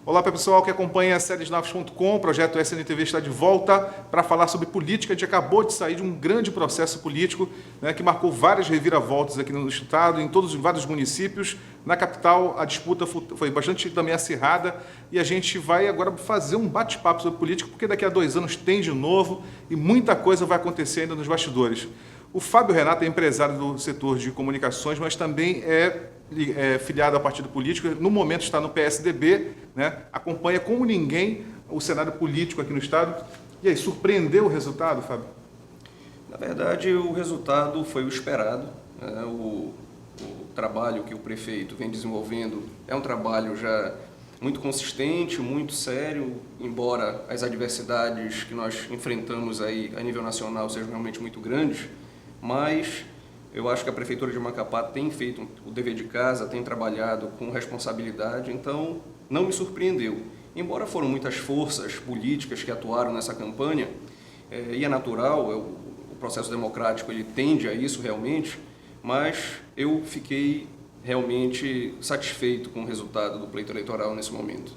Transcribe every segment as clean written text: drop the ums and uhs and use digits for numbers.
Olá para o pessoal que acompanha a seriesnovas.com, o projeto SNTV está de volta para falar sobre política. A gente acabou de sair de um grande processo político, né, que marcou várias reviravoltas aqui no estado, em vários municípios. Na capital, a disputa foi bastante também acirrada e a gente vai agora fazer um bate-papo sobre política, porque daqui a 2 anos tem de novo e muita coisa vai acontecer ainda nos bastidores. O Fábio Renato é empresário do setor de comunicações, mas também é filiado ao partido político, no momento está no PSDB, né? Acompanha como ninguém o cenário político aqui no estado. E aí, surpreendeu o resultado, Fábio? Na verdade, o resultado foi o esperado. O trabalho que o prefeito vem desenvolvendo é um trabalho já muito consistente, muito sério, embora as adversidades que nós enfrentamos aí a nível nacional sejam realmente muito grandes, mas eu acho que a Prefeitura de Macapá tem feito o dever de casa, tem trabalhado com responsabilidade, então não me surpreendeu. Embora foram muitas forças políticas que atuaram nessa campanha, e é natural, o processo democrático ele tende a isso realmente, mas eu fiquei realmente satisfeito com o resultado do pleito eleitoral nesse momento.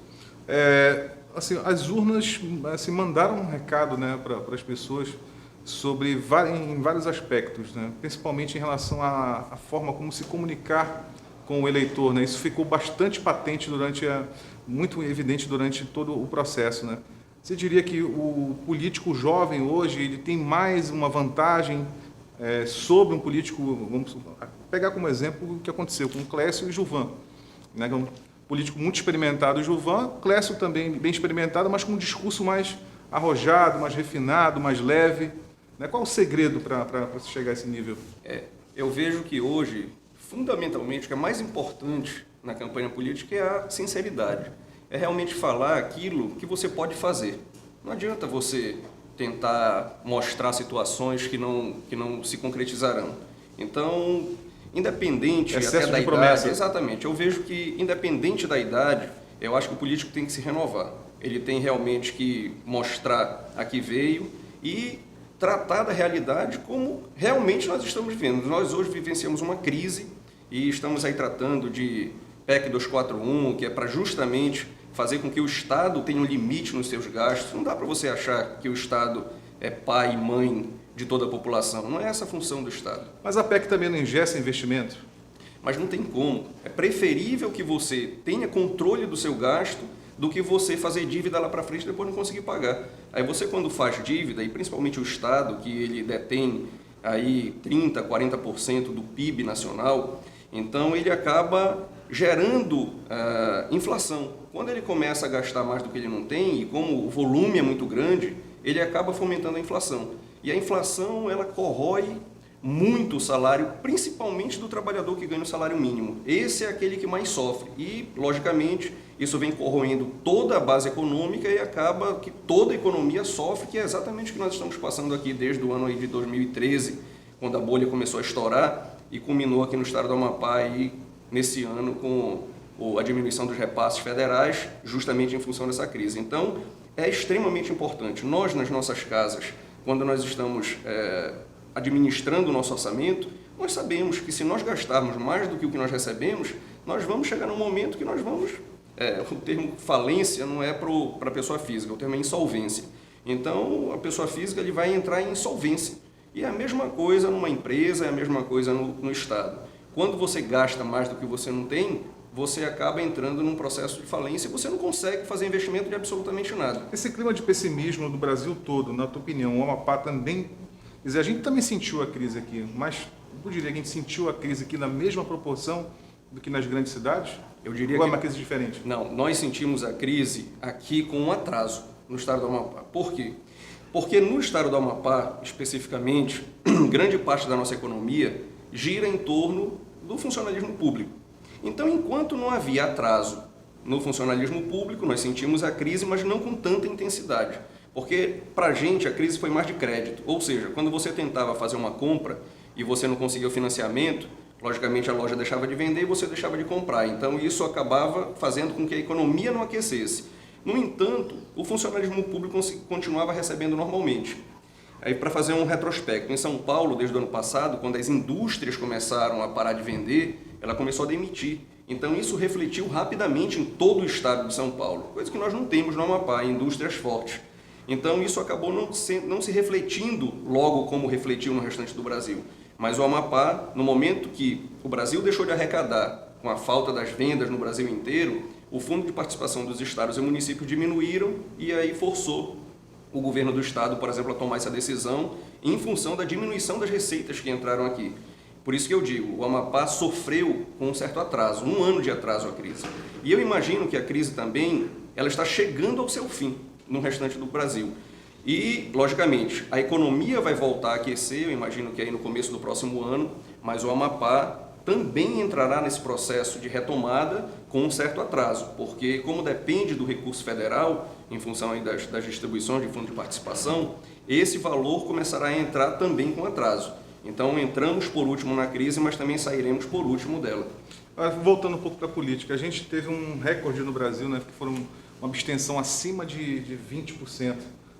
Assim, as urnas assim, mandaram um recado, né, para as pessoas em vários aspectos, né? Principalmente em relação à forma como se comunicar com o eleitor, né? Isso ficou bastante patente muito evidente durante todo o processo, né? Você diria que o político jovem hoje ele tem mais uma vantagem sobre um político, vamos pegar como exemplo o que aconteceu com o Clécio e Gilvan, né? Um político muito experimentado, o Gilvan, Clécio também bem experimentado, mas com um discurso mais arrojado, mais refinado, mais leve. Qual o segredo para se chegar a esse nível? Eu vejo que hoje, fundamentalmente, o que é mais importante na campanha política é a sinceridade. É realmente falar aquilo que você pode fazer. Não adianta você tentar mostrar situações que não se concretizarão. Então, independente até da idade, exatamente, eu vejo que independente da idade, eu acho que o político tem que se renovar. Ele tem realmente que mostrar a que veio e tratar da realidade como realmente nós estamos vivendo. Nós hoje vivenciamos uma crise e estamos aí tratando de PEC 241, que é para justamente fazer com que o Estado tenha um limite nos seus gastos. Não dá para você achar que o Estado é pai e mãe de toda a população. Não é essa a função do Estado. Mas a PEC também não ingessa investimento? Mas não tem como. É preferível que você tenha controle do seu gasto do que você fazer dívida lá para frente e depois não conseguir pagar. Aí você, quando faz dívida, e principalmente o Estado, que ele detém aí 30%, 40% do PIB nacional, então ele acaba gerando inflação. Quando ele começa a gastar mais do que ele não tem, e como o volume é muito grande, ele acaba fomentando a inflação. E a inflação, ela corrói muito o salário, principalmente do trabalhador que ganha o salário mínimo. Esse é aquele que mais sofre e, logicamente, isso vem corroendo toda a base econômica e acaba que toda a economia sofre, que é exatamente o que nós estamos passando aqui desde o ano aí de 2013, quando a bolha começou a estourar e culminou aqui no estado do Amapá aí, nesse ano com a diminuição dos repasses federais, justamente em função dessa crise. Então, é extremamente importante. Nós, nas nossas casas, quando nós estamos administrando o nosso orçamento, nós sabemos que se nós gastarmos mais do que o que nós recebemos, nós vamos chegar num momento que nós vamos... o termo falência não é para a pessoa física, o termo é insolvência. Então, a pessoa física ele vai entrar em insolvência. E é a mesma coisa numa empresa, é a mesma coisa no Estado. Quando você gasta mais do que você não tem, você acaba entrando num processo de falência e você não consegue fazer investimento de absolutamente nada. Esse clima de pessimismo no Brasil todo, na tua opinião, o Amapá também... Quer dizer, a gente também sentiu a crise aqui, mas eu diria que a gente sentiu a crise aqui na mesma proporção do que nas grandes cidades? Eu diria ou é uma crise diferente? Não, nós sentimos a crise aqui com um atraso no estado do Amapá. Por quê? Porque no estado do Amapá, especificamente, grande parte da nossa economia gira em torno do funcionalismo público. Então, enquanto não havia atraso no funcionalismo público, nós sentimos a crise, mas não com tanta intensidade. Porque, para a gente, a crise foi mais de crédito. Ou seja, quando você tentava fazer uma compra e você não conseguia o financiamento, logicamente a loja deixava de vender e você deixava de comprar. Então, isso acabava fazendo com que a economia não aquecesse. No entanto, o funcionalismo público continuava recebendo normalmente. Aí, para fazer um retrospecto, em São Paulo, desde o ano passado, quando as indústrias começaram a parar de vender, ela começou a demitir. Então isso refletiu rapidamente em todo o estado de São Paulo, coisa que nós não temos no Amapá, indústrias fortes. Então isso acabou não se refletindo logo como refletiu no restante do Brasil. Mas o Amapá, no momento que o Brasil deixou de arrecadar com a falta das vendas no Brasil inteiro, o fundo de participação dos estados e municípios diminuíram e aí forçou o governo do estado, por exemplo, a tomar essa decisão em função da diminuição das receitas que entraram aqui. Por isso que eu digo, o Amapá sofreu com um certo atraso, 1 ano de atraso a crise. E eu imagino que a crise também ela está chegando ao seu fim no restante do Brasil. E, logicamente, a economia vai voltar a aquecer, eu imagino que aí no começo do próximo ano, mas o Amapá também entrará nesse processo de retomada com um certo atraso, porque como depende do recurso federal, em função aí das distribuições de fundo de participação, esse valor começará a entrar também com atraso. Então entramos por último na crise, mas também sairemos por último dela. Voltando um pouco para a política, a gente teve um recorde no Brasil, né, que foram uma abstenção acima de 20%.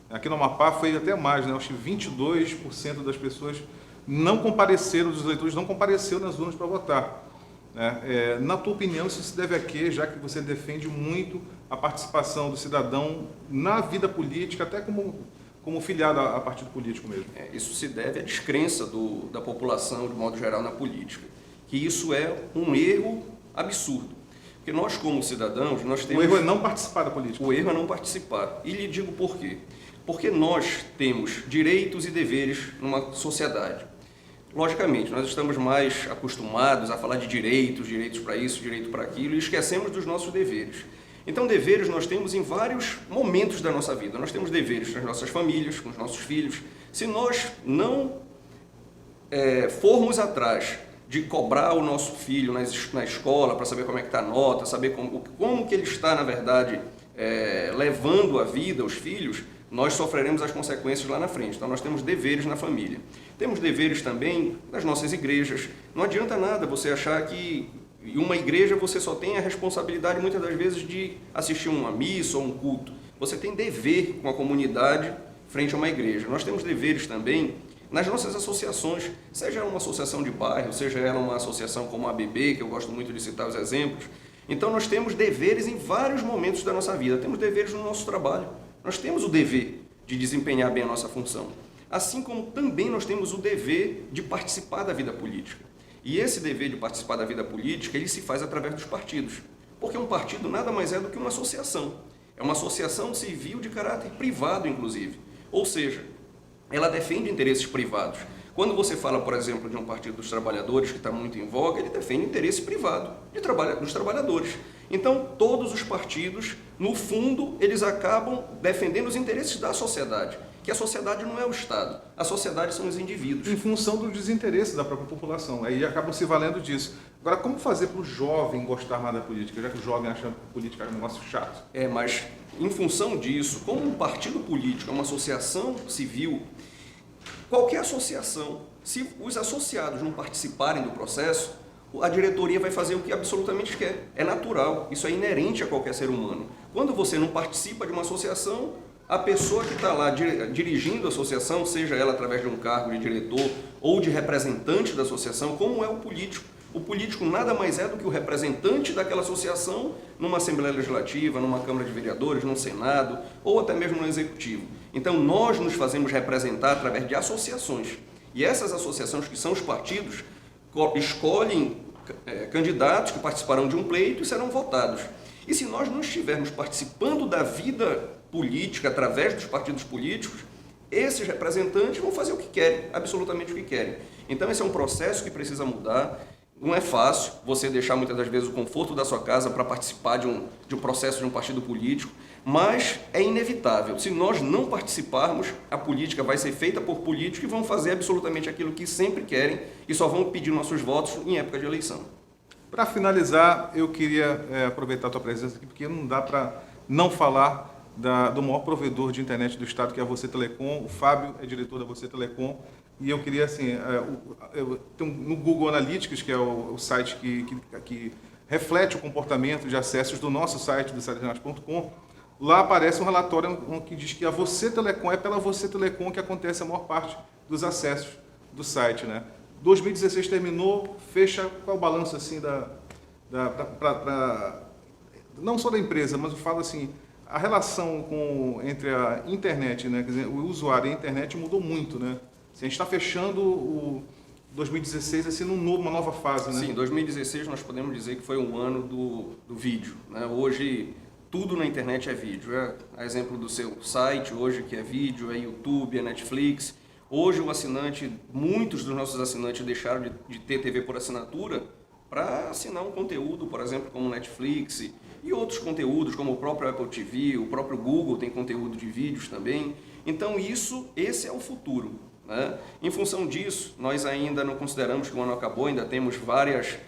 Aqui no Amapá foi até mais, né, acho que 22% das pessoas não compareceram, dos eleitores não compareceram nas urnas para votar. Na tua opinião, isso se deve a quê, já que você defende muito a participação do cidadão na vida política, até como filiado a partido político mesmo? Isso se deve à descrença da população, de modo geral, na política. Que isso é um erro absurdo. Porque nós, como cidadãos, nós temos... O erro é não participar da política. O erro é não participar. E lhe digo por quê. Porque nós temos direitos e deveres numa sociedade. Logicamente, nós estamos mais acostumados a falar de direitos para isso, direito para aquilo, e esquecemos dos nossos deveres. Então, deveres nós temos em vários momentos da nossa vida. Nós temos deveres nas nossas famílias, com os nossos filhos. Se nós não formos atrás de cobrar o nosso filho na escola para saber como é que está a nota, saber como que ele está, na verdade, levando a vida, os filhos, nós sofreremos as consequências lá na frente. Então, nós temos deveres na família. Temos deveres também nas nossas igrejas. Não adianta nada você achar que em uma igreja você só tem a responsabilidade, muitas das vezes, de assistir uma missa ou um culto. Você tem dever com a comunidade frente a uma igreja. Nós temos deveres também nas nossas associações, seja uma associação de bairro, seja ela uma associação como a ABB, que eu gosto muito de citar os exemplos. Então, nós temos deveres em vários momentos da nossa vida. Temos deveres no nosso trabalho. Nós temos o dever de desempenhar bem a nossa função. Assim como também nós temos o dever de participar da vida política. E esse dever de participar da vida política, ele se faz através dos partidos. Porque um partido nada mais é do que uma associação. É uma associação civil de caráter privado, inclusive. Ou seja, ela defende interesses privados. Quando você fala, por exemplo, de um partido dos trabalhadores, que está muito em voga, ele defende interesse privado dos trabalhadores. Então, todos os partidos, no fundo, eles acabam defendendo os interesses da sociedade. Que a sociedade não é o Estado, a sociedade são os indivíduos. Em função do desinteresse da própria população, aí acabam se valendo disso. Agora, como fazer para o jovem gostar mais da política, já que o jovem acha a política um negócio chato? Mas em função disso, como um partido político é uma associação civil, qualquer associação, se os associados não participarem do processo, a diretoria vai fazer o que absolutamente quer. É natural, isso é inerente a qualquer ser humano. Quando você não participa de uma associação, a pessoa que está lá dirigindo a associação, seja ela através de um cargo de diretor ou de representante da associação, como é o político. O político nada mais é do que o representante daquela associação numa Assembleia Legislativa, numa Câmara de Vereadores, num Senado ou até mesmo no Executivo. Então, nós nos fazemos representar através de associações. E essas associações, que são os partidos, escolhem candidatos que participarão de um pleito e serão votados. E se nós não estivermos participando da vida política através dos partidos políticos, esses representantes vão fazer o que querem, absolutamente o que querem. Então, esse é um processo que precisa mudar. Não é fácil você deixar muitas das vezes o conforto da sua casa para participar de um processo de um partido político, mas é inevitável. Se nós não participarmos, a política vai ser feita por políticos que vão fazer absolutamente aquilo que sempre querem e só vão pedir nossos votos em época de eleição. Para finalizar, eu queria aproveitar a tua presença aqui, porque não dá para não falar do maior provedor de internet do estado, que é a Você Telecom. O Fábio é diretor da Você Telecom. E eu queria, assim, no Google Analytics, que é o site que reflete o comportamento de acessos do nosso site, do sitenet.com, lá aparece um relatório que diz que a Você Telecom, é pela Você Telecom que acontece a maior parte dos acessos do site, né? 2016 terminou, fecha, qual é o balanço, assim, não só da empresa, mas eu falo assim, a relação entre a internet, né? Quer dizer, o usuário e a internet mudou muito, né? Assim, a gente está fechando o 2016 assim, uma nova fase, né? Sim, 2016 nós podemos dizer que foi um ano do vídeo, né? Hoje tudo na internet é vídeo. É exemplo do seu site hoje que é vídeo, é YouTube, é Netflix. Hoje o assinante, muitos dos nossos assinantes deixaram de ter TV por assinatura para assinar um conteúdo, por exemplo, como Netflix e outros conteúdos, como o próprio Apple TV, o próprio Google tem conteúdo de vídeos também. Então esse é o futuro, né? Em função disso, nós ainda não consideramos que o ano acabou, ainda temos vários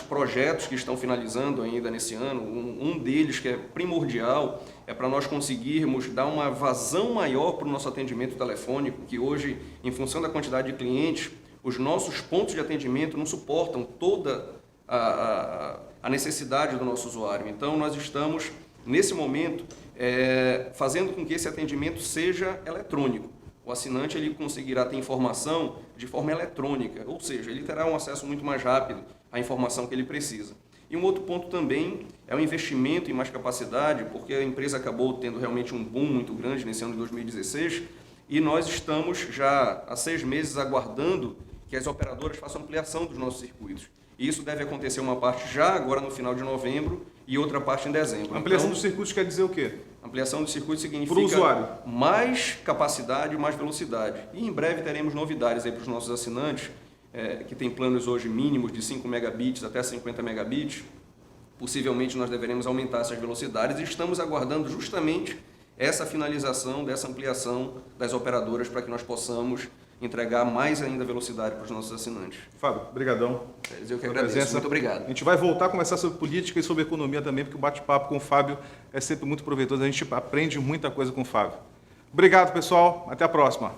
projetos que estão finalizando ainda nesse ano. Um deles que é primordial é para nós conseguirmos dar uma vazão maior para o nosso atendimento telefônico, que hoje, em função da quantidade de clientes, os nossos pontos de atendimento não suportam toda a necessidade do nosso usuário. Então, nós estamos, nesse momento, fazendo com que esse atendimento seja eletrônico. O assinante ele conseguirá ter informação de forma eletrônica, ou seja, ele terá um acesso muito mais rápido à informação que ele precisa. E um outro ponto também é o investimento em mais capacidade, porque a empresa acabou tendo realmente um boom muito grande nesse ano de 2016, e nós estamos já há 6 meses aguardando que as operadoras façam ampliação dos nossos circuitos. E isso deve acontecer uma parte já agora no final de novembro e outra parte em dezembro. Ampliação dos circuitos quer dizer o quê? Ampliação do circuito significa para o usuário. Mais capacidade, mais velocidade. E em breve teremos novidades aí para os nossos assinantes, que tem planos hoje mínimos de 5 megabits até 50 megabits. Possivelmente nós deveremos aumentar essas velocidades e estamos aguardando justamente essa finalização dessa ampliação das operadoras para que nós possamos entregar mais ainda velocidade para os nossos assinantes. Fábio, brigadão. Eu que agradeço. Muito obrigado. A gente vai voltar a conversar sobre política e sobre economia também, porque o bate-papo com o Fábio é sempre muito proveitoso. A gente aprende muita coisa com o Fábio. Obrigado, pessoal. Até a próxima.